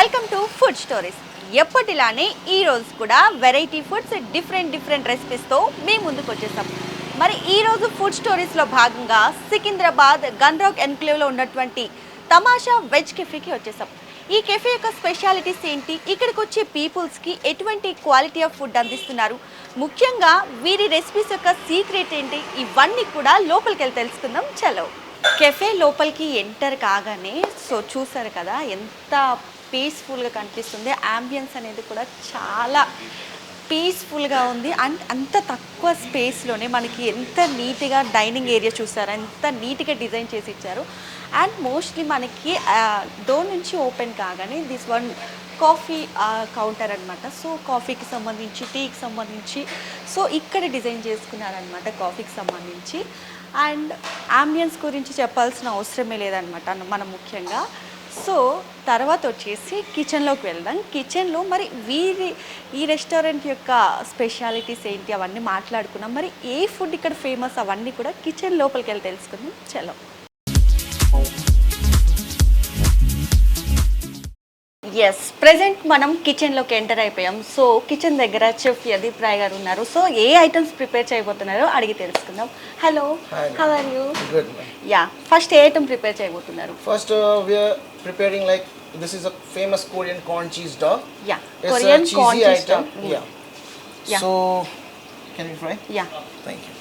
Welcome to food stories. ఎప్పటిలానే ఈ రోజు కూడా వెరైటీ ఫుడ్స్ డిఫరెంట్ రెసిపీస్తో మేము ముందుకు వచ్చేసాం. మరి ఈరోజు ఫుడ్ స్టోరీస్లో భాగంగా సికింద్రాబాద్ గన్ రాక్ ఎన్క్లేవ్లో ఉన్నటువంటి తమాషా వెజ్ కెఫేకి వచ్చేసాం. ఈ కెఫే యొక్క స్పెషాలిటీస్ ఏంటి, ఇక్కడికి వచ్చే పీపుల్స్కి ఎటువంటి క్వాలిటీ ఆఫ్ ఫుడ్ అందిస్తున్నారు, ముఖ్యంగా వీరి రెసిపీస్ యొక్క సీక్రెట్ ఏంటి, ఇవన్నీ కూడా లోపలికి వెళ్ళి తెలుసుకుందాం. చలో. కెఫే లోపలికి ఎంటర్ కాగానే చూసారు కదా ఎంత పీస్ఫుల్గా కనిపిస్తుంది. యాంబియన్స్ అనేది కూడా చాలా పీస్ఫుల్గా ఉంది. అండ్ అంత తక్కువ స్పేస్లోనే మనకి ఎంత నీట్గా డైనింగ్ ఏరియా చూసారు, ఎంత నీట్గా డిజైన్ చేసి ఇచ్చారు. అండ్ మోస్ట్లీ మనకి డోర్ నుంచి ఓపెన్ కాగానే దిస్ వన్ కాఫీ కౌంటర్ అనమాట. సో కాఫీకి సంబంధించి, టీకి సంబంధించి ఇక్కడ డిజైన్ చేసుకున్నారనమాట కాఫీకి సంబంధించి. అండ్ అంబియన్స్ గురించి చెప్పాల్సిన అవసరమే లేదనమాట మనం ముఖ్యంగా. తర్వాత వచ్చేసి కిచెన్లోకి వెళ్దాం. కిచెన్లో మరి ఈ రెస్టారెంట్ యొక్క స్పెషాలిటీస్ ఏంటి అవన్నీ మాట్లాడుకున్నాం. మరి ఏ ఫుడ్ ఇక్కడ ఫేమస్ అవన్నీ కూడా కిచెన్ లోపలికి వెళ్ళి తెలుసుకుందాం. చలో. ఎస్, ప్రెజెంట్ మనం కిచెన్లోకి ఎంటర్ అయిపోయాం. కిచెన్ దగ్గర చెఫ్ యదీప్ రాయ్ గారు ఉన్నారు. ఏ ఐటమ్స్ ప్రిపేర్ చేయబోతున్నారో అడిగి తెలుసుకుందాం. Hello, how are you? Good. Yeah, first ఏ ఐటమ్ ప్రిపేర్ చేయబోతున్నారు? First, we are preparing like this is a famous Korean corn cheese dog. Yeah, It's Korean a cheesy corn cheese item. dog. Yeah. Yeah. So, can we try? Yeah, Thank you.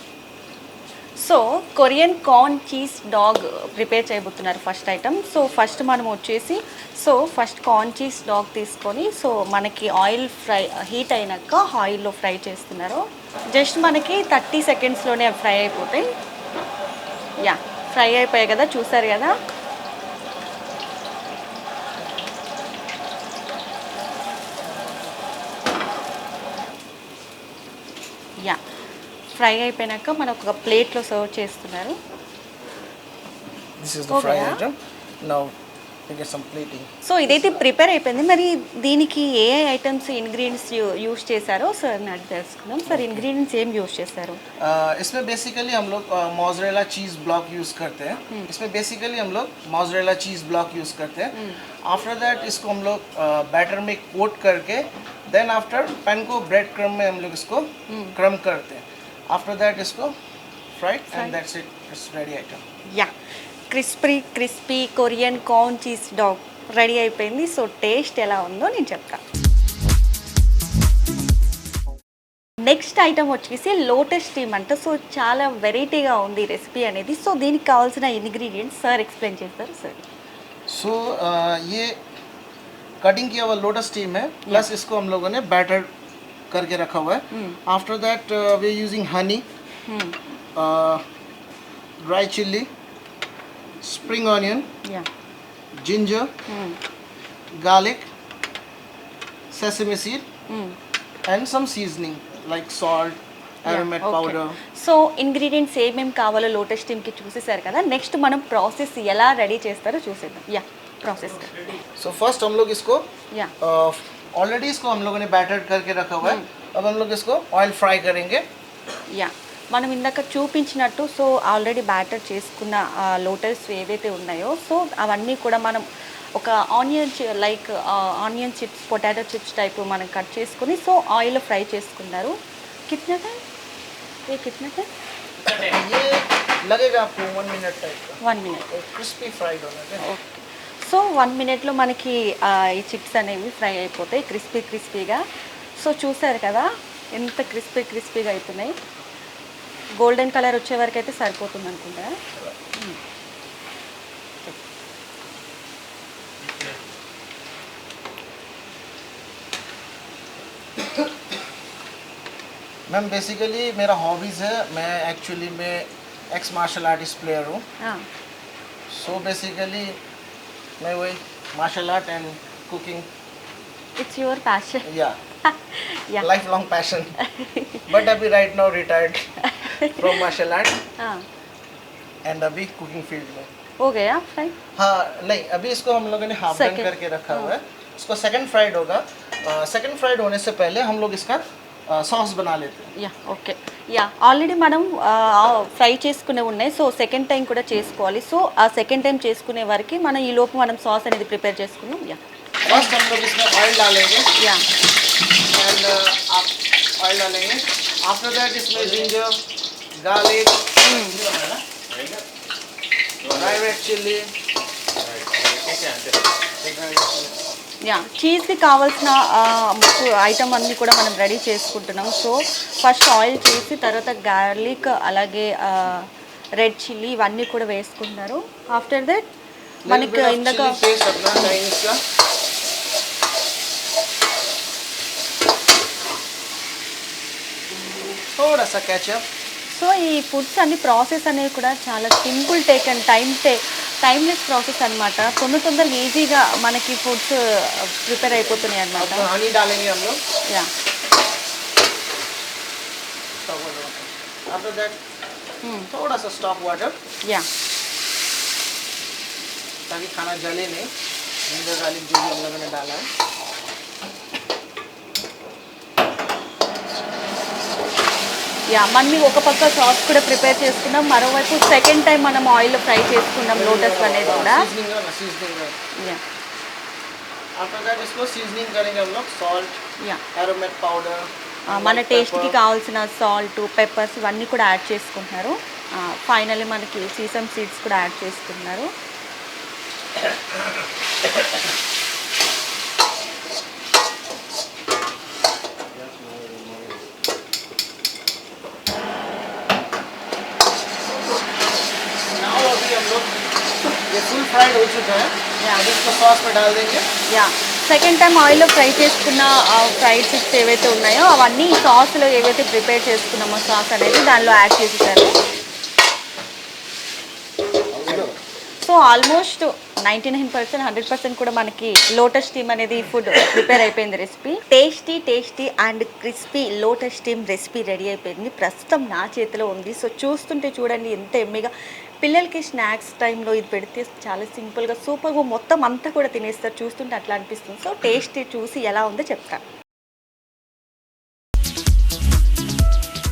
Korean corn cheese dog prepare చేయబోతున్నారు first item. First మనం వచ్చేసి first corn cheese dog తీసుకొని మనకి oil fry heat అయినాక ఆయిల్లో fry చేస్తున్నారు. Just మనకి 30 సెకండ్స్లోనే fry అయిపోతాయి. యా, ఫ్రై అయిపోయాయి కదా, చూసారు కదా. యా, ఫ్రై అయిపోయాక మనం ఒక ప్లేట్లో సర్వ్ చేస్తున్నారు. This is the fried item. Now we get some plating. ఇదైతే ప్రిపేర్ అయిపోయింది. మరి దీనికి ఏ ఐటమ్స్ ఇంగ్రీడియంట్స్ యూజ్ చేశారో సార్ నాకు తెలుసుకుందాం. సార్ ఇంగ్రీడియంట్స్ ఏం యూజ్ చేశారు? इसमें बेसिकली हम लोग मोज़रेला चीज़ ब्लॉक यूज़ करते हैं. इसमें बेसिकली हम लोग मोज़रेला चीज़ ब्लॉक यूज़ करते हैं. आफ्टर दैट इसको हम लोग बैटर में कोट करके देन आफ्टर पैन को ब्रेड क्रम में हम लोग इसको क्रम करते हैं. आफ्टर दैट इसको fried and that's it, it's ready item. Yeah, crispy Korean corn cheese dog ready అయిపోయింది. టేస్ట్ ఎలా ఉందో నేను చెప్తాను. నెక్స్ట్ ఐటమ్ వచ్చేసి లోటస్ స్టీమ్ అంట. చాలా వెరైటీగా ఉంది రెసిపీ అనేది. దీనికి కావాల్సిన ఇంగ్రీడియంట్స్ సార్ ఎక్స్ప్లెయిన్ చేస్తారు సార్. ये कटिंग किया हुआ लोटस स्टीम है, प्लस इसको हम लोगों ने बैटर करके रखा हुआ है. After that we are using honey, dry chilli, spring onion, yeah, ginger, garlic, sesame seed, and some seasoning like salt, aromat powder. Ingredients ఏమేమి కావాలో లోటస్ స్టీమ్కి చూసేసారు కదా. నెక్స్ట్ మనం ప్రాసెస్ ఎలా రెడీ చేస్తారో చూసేద్దాం. Yeah, process. So first हम लोग इसको యా, ऑलरेडी इसको हम लोगों ने बैटर करके रखा हुआ है. अब हम लोग इसको ऑयल फ्राई करेंगे. యా, మనం ఇందాక చూపించినట్టు ఆల్రెడీ బ్యాటర్ చేసుకున్న లోటస్ ఏవైతే ఉన్నాయో అవన్నీ కూడా మనం ఒక onion chips, potato chips type మనం కట్ చేసుకుని ఆయిల్లో ఫ్రై చేసుకున్నారు. కిतना टाइम? ये लगेगा आपको 1 मिनट टाइप का. 1 मिनट. क्रिस्पी फ्राइड होना है. ఓకే. 1 మినిట్లో మనకి ఈ చిప్స్ అనేవి ఫ్రై అయిపోతాయి క్రిస్పీగా. చూసారు కదా ఎంత క్రిస్పీగా అవుతున్నాయి. గోల్డెన్ కలర్ వచ్చే వరకు అయితే సరిపోతుంది అనుకుంటా. मैम बेसिकली मेरा हॉबीज़ है, मैं एक्चुअली में एक्स मार्शल आर्टिस्ट प्लेयर हूँ. सो बेसिकली मैं वही martial art and cooking. It's your passion. Yeah Yeah. Lifelong passion. But अभी right now retired from martial art and अभी कुकिंग फील्ड में. हो गया फ्राई? हाँ नहीं, अभी इसको हम लोगों ने हाफ डन करके रखा हुआ है. इसको सेकंड फ्राइड होगा. सेकंड फ्राइड होने से पहले हम लोग इसका సాస్ బనా లేతే. Yeah, okay. యా, ఆల్రెడీ మనం ఫ్రై చేసుకునే ఉన్నాయి. సెకండ్ టైం కూడా చేసుకోవాలి. ఆ సెకండ్ టైం చేసుకునే వరకు మనం ఈ లోపు మనం సాస్ అనేది ప్రిపేర్ చేసుకున్నాం. యా, फर्स्ट हम लोग इसमें ऑयल डालेंगे యా एंड आप ऑयल डालेंगे. आफ्टर दैट इसमें ginger, garlic, dry red chilli. Yeah చీజ్కి కావాల్సిన ఐటమ్ అన్నీ కూడా మనం రెడీ చేసుకుంటున్నాం. సో ఫస్ట్ ఆయిల్ చేసి తర్వాత గార్లిక్ అలాగే రెడ్ చిల్లీ ఇవన్నీ కూడా వేసుకుంటున్నారు. ఆఫ్టర్ దట్ మనకి ఇందాక पेस्ट अपना चाइनीज का. थोड़ा सा केचप. సో ఈ ఫుడ్స్ అన్ని ప్రాసెస్ అనేవి కూడా చాలా simple take and timeless process అనమాట. తొందరగా ఈజీగా మనకి ఫుడ్స్ ప్రిపేర్ అయిపోతున్నాయి అనమాట. अपना हनी डालेंगे हम लोग. యా आफ्टर दैट थोड़ा सा स्टॉप वाटर యా ताकि खाना जले नहीं. जिंजर गार्लिक जो भी हम लोगों ने डाला है. యా మనం ఒక పక్క సాస్ కూడా ప్రిపేర్ చేసుకున్నాం, మరోవైపు సెకండ్ టైం మనం ఆయిల్ ఫ్రై చేసుకున్నాం లోటస్ అనేది కూడా. सीजनिंग యా आफ्टर दैट इसको सीजनिंग करेंगे हम लोग. सॉल्ट, యా एरोमेट पाउडर, మన టేస్ట్కి కావాల్సిన సాల్ట్, పెప్పర్స్ ఇవన్నీ కూడా యాడ్ చేసుకుంటున్నారు. ఫైనల్లీ మనకి సీసమ్ సీడ్స్ కూడా యాడ్ చేసుకుంటున్నారు. नाउ अभी हम लोग ये फुल फ्राइड हो चुका है. Yeah. अब इसको सॉस में डाल देंगे. యా సెకండ్ టైం ఆయిల్లో ఫ్రై చేసుకున్న ఫ్రైడ్ చిప్స్ ఏవైతే ఉన్నాయో అవన్నీ సాస్లో ఏవైతే ప్రిపేర్ చేసుకున్నామో సాస్ అనేది దానిలో యాడ్ చేసేసారు. సో ఆల్మోస్ట్ 99% 100% కూడా మనకి లోటస్ స్టీమ్ అనేది ఫుడ్ ప్రిపేర్ అయిపోయింది. Recipe tasty and crispy lotus steam recipe ready అయిపోయింది. ప్రస్తుతం నా చేతిలో ఉంది. సో చూస్తుంటే చూడండి ఎంత ఎమ్మిగా. పిల్లలకి స్నాక్స్ టైంలో ఇది పెడితే చాలా సింపుల్గా సూపర్గా మొత్తం అంతా కూడా తినేస్తారు. చూస్తుంటే అట్లా అనిపిస్తుంది. సో టేస్ట్ చూసి ఎలా ఉందో చెప్తాను.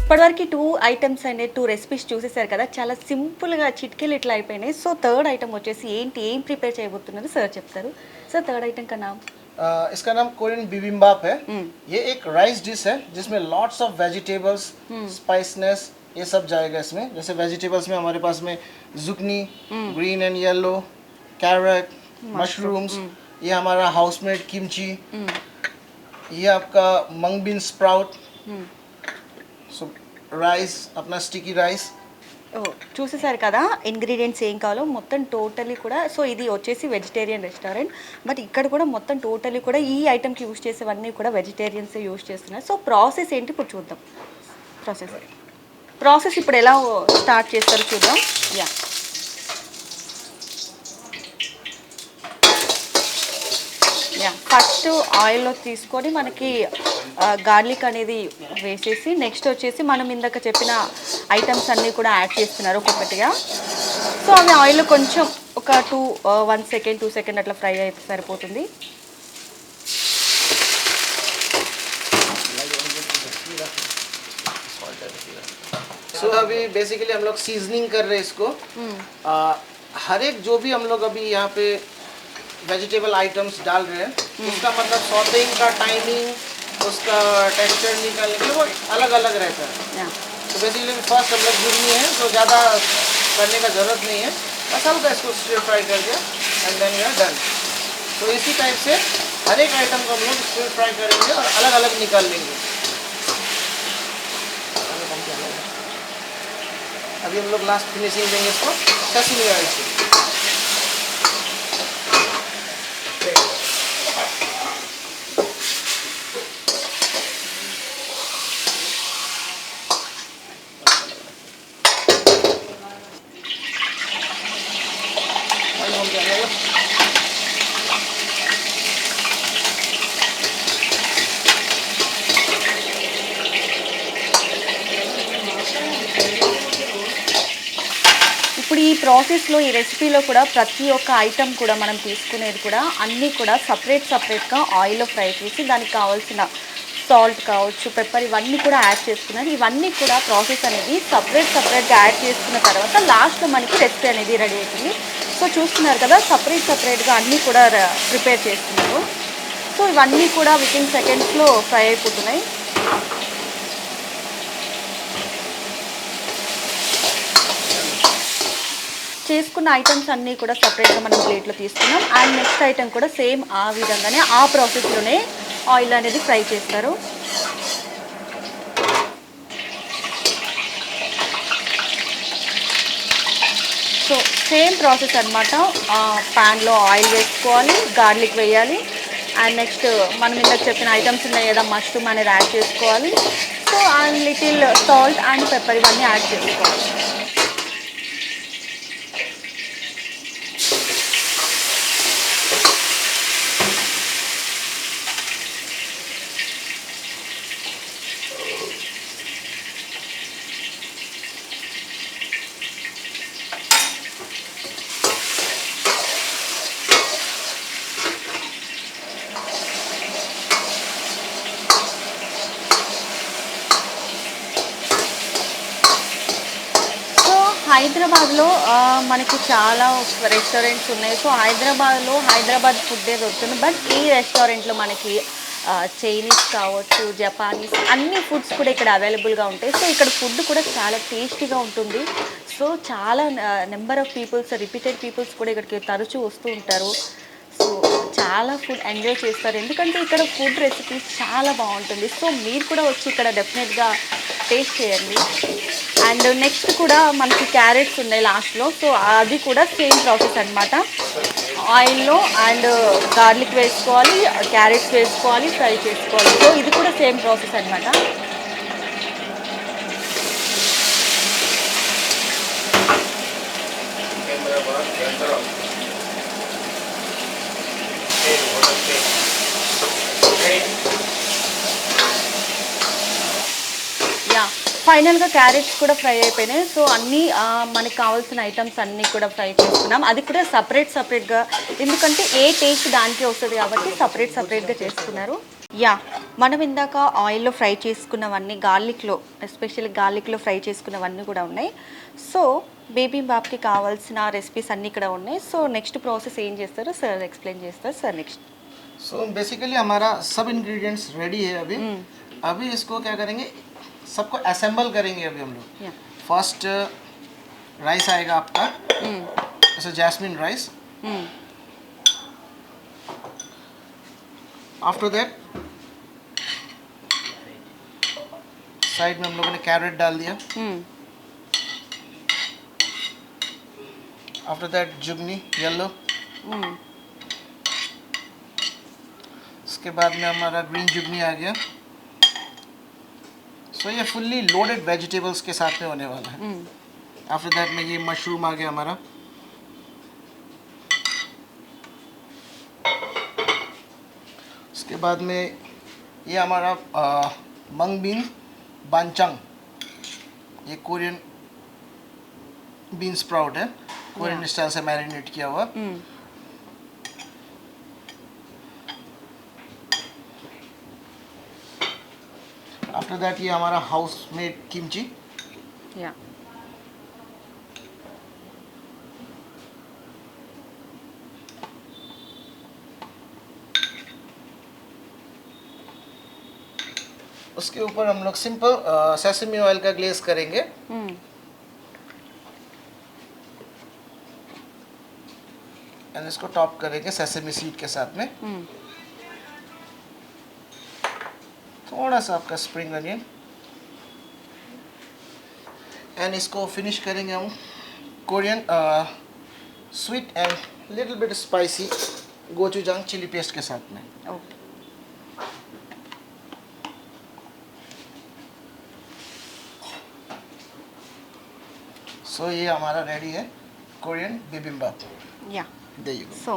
ఇప్పటివరకు 2 ఐటమ్స్ అనేది 2 రెసిపీస్ చూసేసారు కదా, చాలా సింపుల్గా చిటికెలు ఇట్లా అయిపోయినాయి. సో థర్డ్ ఐటమ్ వచ్చేసి ఏం ప్రిపేర్ చేయబోతున్నారు సార్ చెప్తారు. సార్ థర్డ్ ఐటమ్ का नाम इसका नाम कोरियन बिबिम्बाप है. ये एक राइस डिश है जिसमें लॉट्स ऑफ वेजिटेबल्स, स्पाइसनेस ये सब जाएगा इसमें. जैसे वेजिटेबल्स में हमारे पास में zucchini, green and yellow, carrot, mushrooms, ये हमारा हाउसमेड किमची, ये आपका mung bean sprout, so rice अपना स्टिकी राइस. ఓ చూసేసారు కదా ఇంగ్రీడియంట్స్ ఏం కావాలో మొత్తం టోటలీ కూడా. సో ఇది వచ్చేసి వెజిటేరియన్ రెస్టారెంట్, బట్ ఇక్కడ కూడా మొత్తం టోటలీ కూడా ఈ ఐటమ్కి యూజ్ చేసేవన్నీ కూడా వెజిటేరియన్సే యూజ్ చేస్తున్నారు. సో ప్రాసెస్ ఏంటి ఇప్పుడు చూద్దాం. ప్రాసెస్ ఇప్పుడు ఎలా స్టార్ట్ చేస్తారో చూద్దాం. యా ఫస్ట్ ఆయిల్లో తీసుకొని మనకి గార్లిక్ అనేది వేసేసి నెక్స్ట్ వచ్చేసి మనం ఇందాక చెప్పిన ఐటమ్స్ అన్నీ కూడా యాడ్ చేస్తున్నారు ఒక్కొక్కటిగా. సో అవి ఆయిల్లో కొంచెం ఒక 1 సెకండ్ 2 సెకండ్ అట్లా ఫ్రై అయితే సరిపోతుంది. सो अभी बेसिकली हम लोग सीजनिंग कर रहे हैं इसको. हर एक जो भी हम लोग अभी यहाँ पे वेजिटेबल आइटम्स डाल रहे हैं उसका मतलब सॉटेइंग का टाइमिंग, उसका टेक्सचर निकालने के लिए वो अलग अलग रहता है. యా तो बेसिकली फर्स्ट हम लोग जुर्नी है तो ज़्यादा करने का ज़रूरत नहीं है. बस हल्का इसको स्टिर फ्राई कर दिया and then we are done. तो इसी टाइप से हर एक आइटम को हम लोग स्टिर फ्राई करेंगे और अलग अलग निकाल लेंगे. अभी हम लोग लास्ट फिनिशिंग देंगे इसको सेसमी ऑयल से. ఇప్పుడు ఈ ప్రాసెస్లో ఈ రెసిపీలో కూడా ప్రతి ఒక్క ఐటమ్ కూడా మనం తీసుకునేది కూడా అన్నీ కూడా సపరేట్గా ఆయిల్లో ఫ్రై చేసి దానికి కావాల్సిన సాల్ట్ కావచ్చు, పెప్పర్ ఇవన్నీ కూడా యాడ్ చేసుకున్నారు. ఇవన్నీ కూడా ప్రాసెస్ అనేది సపరేట్గా యాడ్ చేసుకున్న తర్వాత లాస్ట్లో మనకి రెసిపీ అనేది రెడీ అవుతుంది. సో చూస్తున్నారు కదా సపరేట్గా అన్నీ కూడా ప్రిపేర్ చేస్తున్నారు. సో ఇవన్నీ కూడా వితిన్ సెకండ్స్లో ఫ్రై అయిపోతున్నాయి. చేసుకున్న ఐటమ్స్ అన్నీ కూడా సపరేట్గా మనం ప్లేట్లో తీసుకున్నాం. అండ్ నెక్స్ట్ ఐటమ్ కూడా సేమ్ ఆ విధంగానే ఆ ప్రాసెస్లోనే ఆయిల్ అనేది ఫ్రై చేస్తారు. సో సేమ్ ప్రాసెస్ అనమాట. ప్యాన్లో ఆయిల్ వేసుకోవాలి, గార్లిక్ వేయాలి, అండ్ నెక్స్ట్ మనం ఇందాక చెప్పిన ఐటమ్స్ ఉన్నాయి కదా, మష్రూమ్ అనేది యాడ్ చేసుకోవాలి. So and little salt and pepper ఇవన్నీ యాడ్ చేసుకోవాలి. హైదరాబాద్లో మనకి చాలా రెస్టారెంట్స్ ఉన్నాయి. సో హైదరాబాద్లో హైదరాబాద్ ఫుడ్డే దొరుకుతుంది. బట్ ఈ రెస్టారెంట్లో మనకి చైనీస్ కావచ్చు, జపానీస్ అన్ని ఫుడ్స్ కూడా ఇక్కడ అవైలబుల్గా ఉంటాయి. సో ఇక్కడ ఫుడ్ కూడా చాలా టేస్టీగా ఉంటుంది. సో చాలా number of peoples, repeated peoples కూడా ఇక్కడికి తరచూ వస్తూ ఉంటారు. సో చాలా ఫుడ్ ఎంజాయ్ చేస్తారు, ఎందుకంటే ఇక్కడ ఫుడ్ రెసిపీస్ చాలా బాగుంటుంది. సో మీరు కూడా వచ్చి ఇక్కడ డెఫినెట్గా టేస్ట్ చేయండి. అండ్ నెక్స్ట్ కూడా మనకి క్యారెట్స్ ఉన్నాయి లాస్ట్లో. సో అది కూడా సేమ్ ప్రాసెస్ అనమాట. ఆయిల్లో అండ్ గార్లిక్ వేసుకోవాలి, క్యారెట్స్ వేసుకోవాలి, ఫ్రై చేసుకోవాలి. సో ఇది కూడా సేమ్ ప్రాసెస్ అనమాట. ఫైనల్గా క్యారెట్స్ కూడా ఫ్రై అయిపోయినాయి. సో అన్నీ మనకి కావాల్సిన ఐటమ్స్ అన్నీ కూడా ఫ్రై చేసుకున్నాం. అది కూడా సపరేట్గా, ఎందుకంటే ఏ టేస్ట్ దానికే వస్తుంది కాబట్టి సపరేట్గా చేసుకున్నారు. మనం ఇందాక ఆయిల్లో ఫ్రై చేసుకున్నవన్నీ గార్లిక్లో, ఎస్పెషల్లీ గార్లిక్లో ఫ్రై చేసుకున్నవన్నీ కూడా ఉన్నాయి. సో బేబింబాప్కి కావాల్సిన రెసిపీస్ అన్నీ ఇక్కడ ఉన్నాయి. సో నెక్స్ట్ ప్రాసెస్ ఏం చేస్తారో సార్ ఎక్స్ప్లెయిన్ చేస్తారు సార్. నెక్స్ట్ सो बेसिकली हमारा सब इंग्रेडिएंट्स रेडी है अभी इसको क्या करेंगे, सबको असेंबल करेंगे अभी हम लोग. फर्स्ट राइस आएगा आपका, जैसे jasmine rice. After that side में हम लोगों ने कैरेट डाल दिया. After that zucchini yellow. उसके बाद में हमारा ग्रीन जुगनी आ गया. सो ये फुल्ली लोडेड वेजिटेबल्स के साथ में होने वाला है. आफ्टर दैट में ये मशरूम आ गया हमारा. उसके बाद में ये हमारा मंग बीन बांचंग, ये कोरियन बीन स्प्राउट है, कोरियन स्टाइल से मैरिनेट किया हुआ. आफ्टर दैट ये हमारा हाउस मेड किमची. उसके ऊपर हम लोग सिंपल सेसमी ऑयल का ग्लेज करेंगे. एंड इसको टॉप करेंगे सेसमी सीड के साथ में. थोड़ा सा आपका स्प्रिंग अनियन, एंड इसको फिनिश करेंगे हम Korean sweet and little bit spicy gochujang chilli paste के साथ में. सो ये हमारा रेडी है कोरियन बिबिम्बाप. సో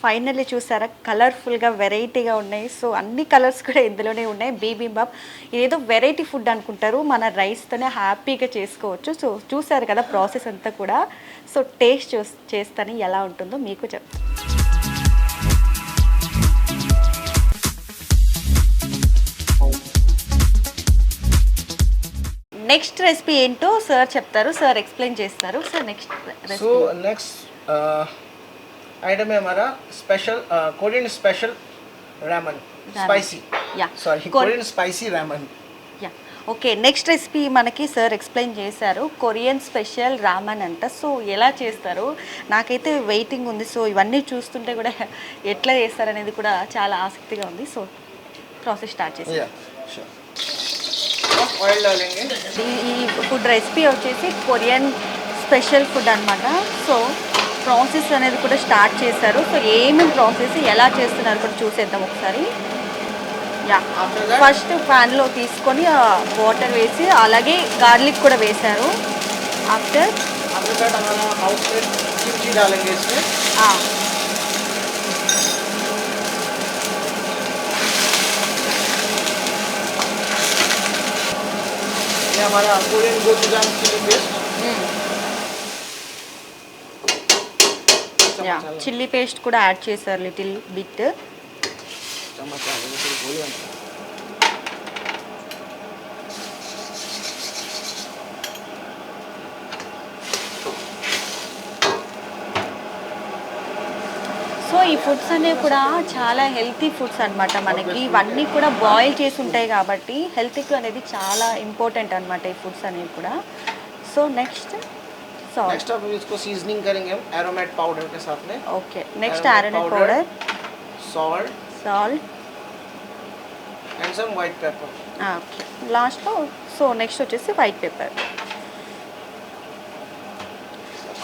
ఫైనల్లీ చూసారా, కలర్ఫుల్గా వెరైటీగా ఉన్నాయి. సో అన్ని కలర్స్ కూడా ఇందులోనే ఉన్నాయి. బీబింబాప్ ఇదేదో వెరైటీ ఫుడ్ అనుకుంటారు, మన రైస్తోనే హ్యాపీగా చేసుకోవచ్చు. సో చూసారు కదా ప్రాసెస్ అంతా కూడా. సో టేస్ట్ చేస్తాను ఎలా ఉంటుందో మీకు చెప్తాను. నెక్స్ట్ రెసిపీ ఏంటో సార్ చెప్తారు, సార్ ఎక్స్ప్లెయిన్ చేస్తారు. సార్ నెక్స్ట్ आइटम है हमारा special Korean special ramen. Spicy. Yeah. Sorry, Korean spicy ramen. Yeah okay next recipe మనకి సార్ ఎక్స్ప్లెయిన్ చేశారు కొరియన్ స్పెషల్ రామన్ అంట. సో ఎలా చేస్తారు నాకైతే వెయిటింగ్ ఉంది. సో ఇవన్నీ చూస్తుంటే కూడా ఎట్లా చేస్తారనేది కూడా చాలా ఆసక్తిగా ఉంది. సో ప్రాసెస్ స్టార్ట్ చేసి Yeah, sure. अब oil डालेंगे. ఈ ఫుడ్ రెసిపీ వచ్చేసి కొరియన్ స్పెషల్ ఫుడ్ అన్నమాట. సో ప్రాసెస్ అనేది కూడా స్టార్ట్ చేశారు. సో ఏమేమి ప్రాసెస్ ఎలా చేస్తున్నారు కూడా చూసేద్దాం ఒకసారి. యా After that, ఫస్ట్ ప్యాన్లో తీసుకొని వాటర్ వేసి అలాగే గార్లిక్ కూడా వేశారు. ఆఫ్టర్ after that हमारा हाउस में kimchi डालेंगे इसमें. ये हमारा Korean gochujang chilli paste. Yeah chilli paste కూడా యాడ్ చేశారు లిటిల్ బిట్. चम्मच डालेंगे फिर गोली సో ఈ ఫుడ్స్ అనేవి కూడా చాలా హెల్తీ ఫుడ్స్ అన్నమాట. మనకి ఇవన్నీ కూడా బాయిల్ చేసి ఉంటాయి కాబట్టి హెల్త్కి అనేది చాలా ఇంపార్టెంట్ అన్నమాట ఈ ఫుడ్స్ అనేవి కూడా. So next salt. नेक्स्ट अब इसको सीजनिंग करेंगे हम एरोमेट पाउडर के साथ में. Okay next aromat powder, salt salt, and some white pepper. Okay లాస్ట్లో. సో నెక్స్ట్ వచ్చేసి వైట్ పెప్పర్.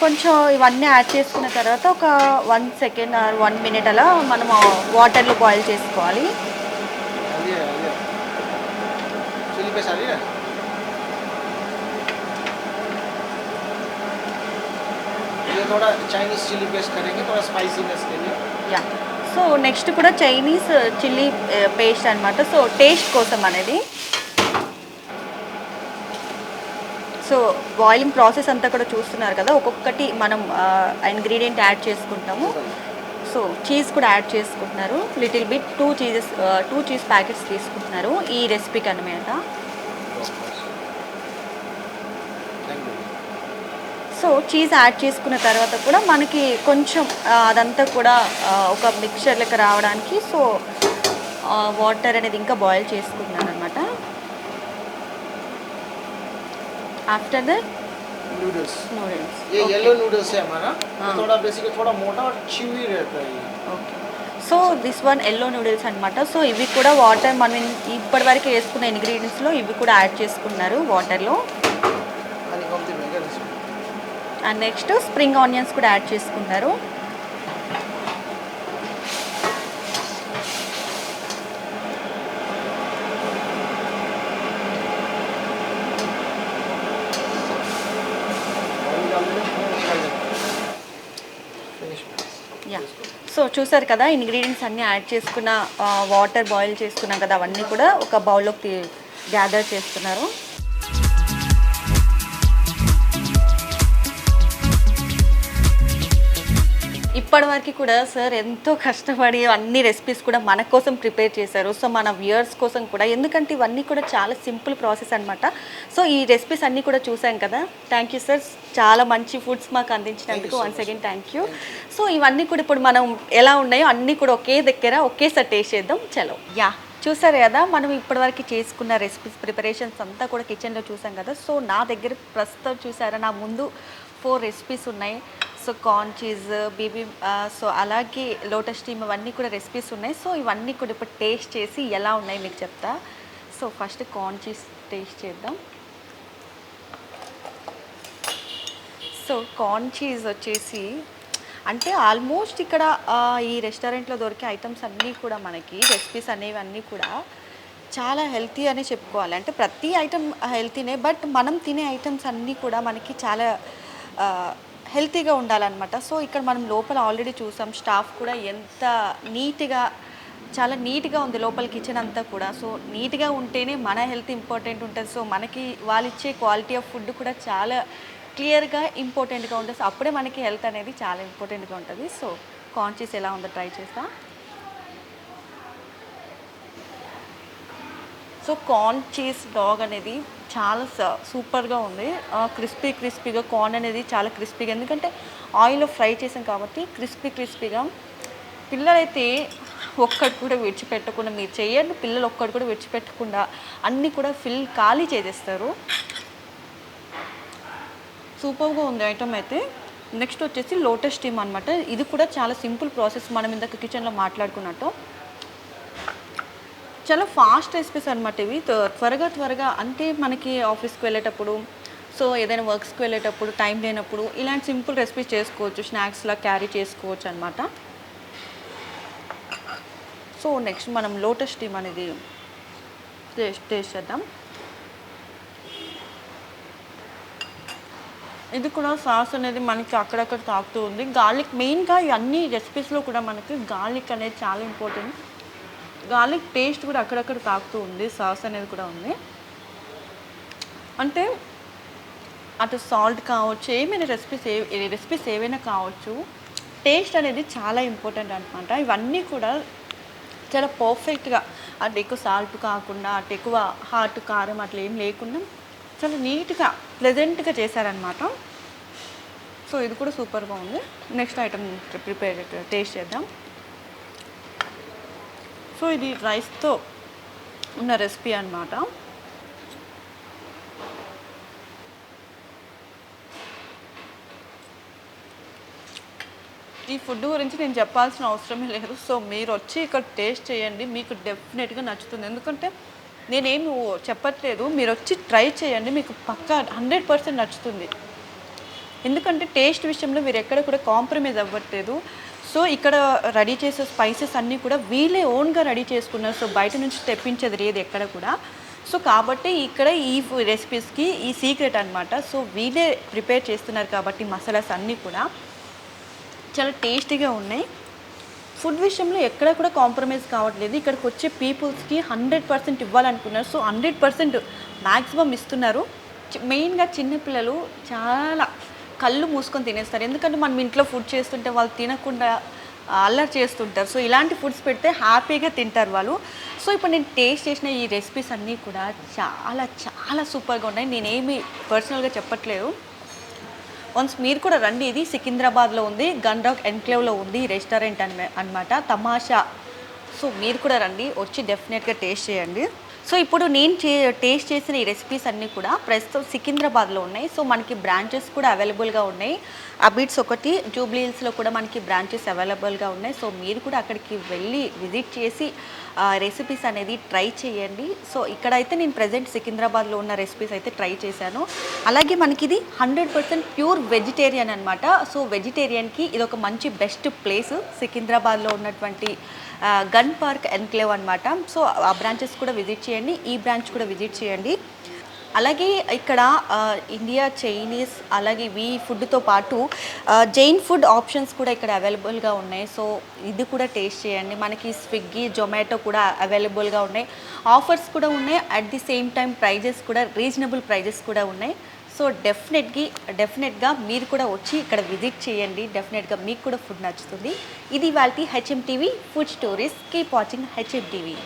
కొంచెం ఇవన్నీ యాడ్ చేసుకున్న తర్వాత ఒక 1 సెకండ్ ఆర్ 1 మినిట్ అలా మనము వాటర్లో బాయిల్ చేసుకోవాలి. चिली पेस्ट आ रही है. ये थोड़ा चाइनीज चिली पेस्ट करेंगे थोड़ा स्पाइसीनेस के लिए. యా సో నెక్స్ట్ కూడా చైనీస్ చిల్లీ పేస్ట్ అన్నమాట. సో టేస్ట్ కోసం అనేది. సో బాయిలింగ్ ప్రాసెస్ అంతా కూడా చూస్తున్నారు కదా, ఒక్కొక్కటి మనం ఇంగ్రీడియంట్ యాడ్ చేసుకుంటాము. సో చీజ్ కూడా యాడ్ చేసుకుంటున్నారు లిటిల్ బిట్. 2 చీజ్ ప్యాకెట్స్ తీసుకుంటున్నారు ఈ రెసిపీకి అన్నమాట. సో చీజ్ యాడ్ చేసుకున్న తర్వాత కూడా మనకి కొంచెం అదంతా కూడా ఒక మిక్చర్ లెక్క రావడానికి సో వాటర్ అనేది ఇంకా బాయిల్ చేసుకుంటున్నాను అనమాట. After that noodles. నూడిల్స్. ये येलो नूडल्स है हमारा. ये थोड़ा बेसिकली थोड़ा मोटा और च्यूवी रहता है ये. Okay so this one yellow noodles అనమాట. సో ఇవి కూడా వాటర్ మనం ఇప్పటివరకు వేసుకున్న ఇంగ్రీడియంట్స్లో ఇవి కూడా యాడ్ చేసుకున్నారు వాటర్లో. आणि कोणती वेगळी recipe. And next spring onions కూడా యాడ్ చేసుకున్నారు. యా సో చూసారు కదా ఇంగ్రీడియంట్స్ అన్నీ యాడ్ చేసుకున్న వాటర్ బాయిల్ చేసుకున్నాం కదా అవన్నీ కూడా ఒక బౌల్లోకి గ్యాదర్ చేస్తున్నారు. ఇప్పటివరకు కూడా సార్ ఎంతో కష్టపడి అన్ని రెసిపీస్ కూడా మన కోసం ప్రిపేర్ చేశారు. సో మన వ్యూయర్స్ కోసం కూడా, ఎందుకంటే ఇవన్నీ కూడా చాలా సింపుల్ ప్రాసెస్ అనమాట. సో ఈ రెసిపీస్ అన్నీ కూడా చూసాం కదా. థ్యాంక్ యూ సార్, చాలా మంచి ఫుడ్స్ మాకు అందించినందుకు once again thank you. So ఇవన్నీ కూడా ఇప్పుడు మనం ఎలా ఉన్నాయో అన్నీ కూడా ఒకే దగ్గర ఒకేసారి టేస్ట్ చేద్దాం. చలో. యా చూసారు కదా మనం ఇప్పటివరకు చేసుకున్న రెసిపీస్ ప్రిపరేషన్స్ అంతా కూడా కిచెన్లో చూసాం కదా. సో నా దగ్గర ప్రస్తుతం చూసారా నా ముందు 4 రెసిపీస్ ఉన్నాయి. So corn cheese, BB, so అలాగే లోటస్ స్టీమ్ ఇవన్నీ కూడా రెసిపీస్ ఉన్నాయి. సో ఇవన్నీ కూడా ఇప్పుడు టేస్ట్ చేసి ఎలా ఉన్నాయి మీకు చెప్తా. So first corn cheese taste చేద్దాం. సో కార్న్ చీజ్ వచ్చేసి అంటే ఆల్మోస్ట్ ఇక్కడ ఈ రెస్టారెంట్లో దొరికే ఐటమ్స్ అన్నీ కూడా మనకి రెసిపీస్ అనేవి అన్నీ కూడా చాలా హెల్తీ అనే చెప్పుకోవాలి. అంటే ప్రతి ఐటమ్ హెల్తీనే, బట్ మనం తినే ఐటమ్స్ అన్నీ కూడా మనకి చాలా హెల్తీగా ఉండాలన్నమాట. సో ఇక్కడ మనం లోపల ఆల్రెడీ చూసాం స్టాఫ్ కూడా ఎంత నీట్గా, చాలా నీట్గా ఉంది లోపల కిచెన్ అంతా కూడా. సో నీట్గా ఉంటేనే మన హెల్త్ ఇంపార్టెంట్ ఉంటుంది. సో మనకి వాళ్ళు ఇచ్చే క్వాలిటీ ఆఫ్ ఫుడ్ కూడా చాలా క్లియర్గా ఇంపార్టెంట్గా ఉంటుంది. సో అప్పుడే మనకి హెల్త్ అనేది చాలా ఇంపార్టెంట్గా ఉంటుంది. సో కార్న్ చీజ్ ఎలా ఉందో ట్రై చేస్తా. సో కార్న్ చీజ్ డాగ్ అనేది చాలా సూపర్గా ఉంది. క్రిస్పీగా కార్న్ అనేది చాలా క్రిస్పీగా, ఎందుకంటే ఆయిల్లో ఫ్రై చేసాం కాబట్టి క్రిస్పీగా. పిల్లలైతే ఒక్కటి కూడా విడిచిపెట్టకుండా మీరు చేయండి, పిల్లలు ఒక్కటి కూడా విడిచిపెట్టకుండా అన్నీ కూడా ఖాళీ చేసేస్తారు. సూపర్గా ఉంది ఐటమ్ అయితే. నెక్స్ట్ వచ్చేసి లోటస్ స్టీమ్ అనమాట. ఇది కూడా చాలా సింపుల్ ప్రాసెస్, మనం ఇందాక కిచెన్లో మాట్లాడుకున్నట్టు. చాలా ఫాస్ట్ రెసిపీస్ అనమాట ఇవి. త్వరగా అంటే మనకి ఆఫీస్కి వెళ్ళేటప్పుడు, సో ఏదైనా వర్క్స్కి వెళ్ళేటప్పుడు టైం లేనప్పుడు ఇలాంటి సింపుల్ రెసిపీస్ చేసుకోవచ్చు, స్నాక్స్లా క్యారీ చేసుకోవచ్చు అనమాట. సో నెక్స్ట్ మనం లోటస్ స్టీమ్ అనేది టేస్ట్ చేద్దాం. ఇది కూడా సాస్ అనేది మనకి అక్కడక్కడ తాకుతూ ఉంది. గార్లిక్ మెయిన్గా అన్ని రెసిపీస్లో కూడా మనకి గార్లిక్ అనేది చాలా ఇంపార్టెంట్. గార్లిక్ టేస్ట్ కూడా అక్కడక్కడ తాకుతూ ఉంది, సాస్ అనేది కూడా ఉంది. అంటే అటు సాల్ట్ కావచ్చు, ఏమైనా రెసిపీస్ ఏవైనా కావచ్చు, టేస్ట్ అనేది చాలా ఇంపార్టెంట్ అనమాట. ఇవన్నీ కూడా చాలా పర్ఫెక్ట్గా, అటు ఎక్కువ సాల్ట్ కాకుండా, అటు ఎక్కువ హాట్ కారం అట్లా ఏం లేకుండా చాలా నీట్గా ప్లెజెంట్గా చేశారనమాట. సో ఇది కూడా సూపర్గా ఉంది. నెక్స్ట్ ఐటమ్ టేస్ట్ చేద్దాం. సో ఇది రైస్తో ఉన్న రెసిపీ అనమాట. ఈ ఫుడ్ గురించి నేను చెప్పాల్సిన అవసరమే లేదు. సో మీరు వచ్చి ఇక్కడ టేస్ట్ చేయండి, మీకు డెఫినెట్గా నచ్చుతుంది. ఎందుకంటే నేనేమి చెప్పట్లేదు, మీరు వచ్చి ట్రై చేయండి, మీకు పక్కా 100% నచ్చుతుంది. ఎందుకంటే టేస్ట్ విషయంలో మీరు ఎక్కడ కూడా కాంప్రమైజ్ అవ్వట్లేదు. సో ఇక్కడ రెడీ చేసే స్పైసెస్ అన్నీ కూడా వీళ్ళే ఓన్గా రెడీ చేసుకున్నారు. సో బయట నుంచి తెప్పించేది లేదు ఎక్కడ కూడా. సో కాబట్టి ఇక్కడ ఈ రెసిపీస్కి ఈ సీక్రెట్ అనమాట. సో వీళ్ళే ప్రిపేర్ చేస్తున్నారు కాబట్టి మసాలాస్ అన్నీ కూడా చాలా టేస్టీగా ఉన్నాయి. ఫుడ్ విషయంలో ఎక్కడ కూడా కాంప్రమైజ్ కావట్లేదు. ఇక్కడికి వచ్చే పీపుల్స్కి 100% ఇవ్వాలనుకున్నారు. సో 100% మ్యాక్సిమం ఇస్తున్నారు. మెయిన్గా చిన్నపిల్లలు చాలా కళ్ళు మూసుకొని తినేస్తారు. ఎందుకంటే మనం ఇంట్లో ఫుడ్ చేస్తుంటే వాళ్ళు తినకుండా అల్లరి చేస్తుంటారు. సో ఇలాంటి ఫుడ్స్ పెడితే హ్యాపీగా తింటారు వాళ్ళు. సో ఇప్పుడు నేను టేస్ట్ చేసిన ఈ రెసిపీస్ అన్నీ కూడా చాలా చాలా సూపర్గా ఉన్నాయి. నేనేమి పర్సనల్గా చెప్పట్లేదు. వన్స్ మీరు కూడా రండి. ఇది సికింద్రాబాద్లో ఉంది, గన్ రాక్ ఎన్క్లేవ్లో ఉంది ఈ రెస్టారెంట్ అనమాట, తమాషా. సో మీరు కూడా రండి, వచ్చి డెఫినెట్గా టేస్ట్ చేయండి. సో ఇప్పుడు నేను టేస్ట్ చేసిన ఈ రెసిపీస్ అన్నీ కూడా ప్రస్తుతం సికింద్రాబాద్లో ఉన్నాయి. సో మనకి బ్రాంచెస్ కూడా అవైలబుల్గా ఉన్నాయి. అబిట్స్ ఒకటి, జూబ్లీ హిల్స్లో కూడా మనకి బ్రాంచెస్ అవైలబుల్గా ఉన్నాయి. సో మీరు కూడా అక్కడికి వెళ్ళి విజిట్ చేసి రెసిపీస్ అనేది ట్రై చేయండి. సో ఇక్కడైతే నేను ప్రజెంట్ సికింద్రాబాద్లో ఉన్న రెసిపీస్ అయితే ట్రై చేశాను. అలాగే మనకి ఇది 100% ప్యూర్ వెజిటేరియన్ అనమాట. సో వెజిటేరియన్కి ఇది ఒక మంచి బెస్ట్ ప్లేస్ సికింద్రాబాద్లో ఉన్నటువంటి గన్ పార్క్ ఎన్క్లేవ్ అనమాట. సో ఆ బ్రాంచెస్ కూడా విజిట్ చేయండి, ఈ బ్రాంచ్ కూడా విజిట్ చేయండి. అలాగే ఇక్కడ ఇండియా, చైనీస్, అలాగే ఈ ఫుడ్తో పాటు జైన్ ఫుడ్ ఆప్షన్స్ కూడా ఇక్కడ అవైలబుల్గా ఉన్నాయి. సో ఇది కూడా టేస్ట్ చేయండి. మనకి స్విగ్గీ, జొమాటో కూడా అవైలబుల్గా ఉన్నాయి. ఆఫర్స్ కూడా ఉన్నాయి. At the same time prices కూడా రీజనబుల్ ప్రైజెస్ కూడా ఉన్నాయి. సో డెఫినెట్గా మీరు కూడా వచ్చి ఇక్కడ విజిట్ చేయండి. డెఫినెట్గా మీకు కూడా ఫుడ్ నచ్చుతుంది. ఇది ఇవాల్టి HM TV food stories. Keep watching HM TV.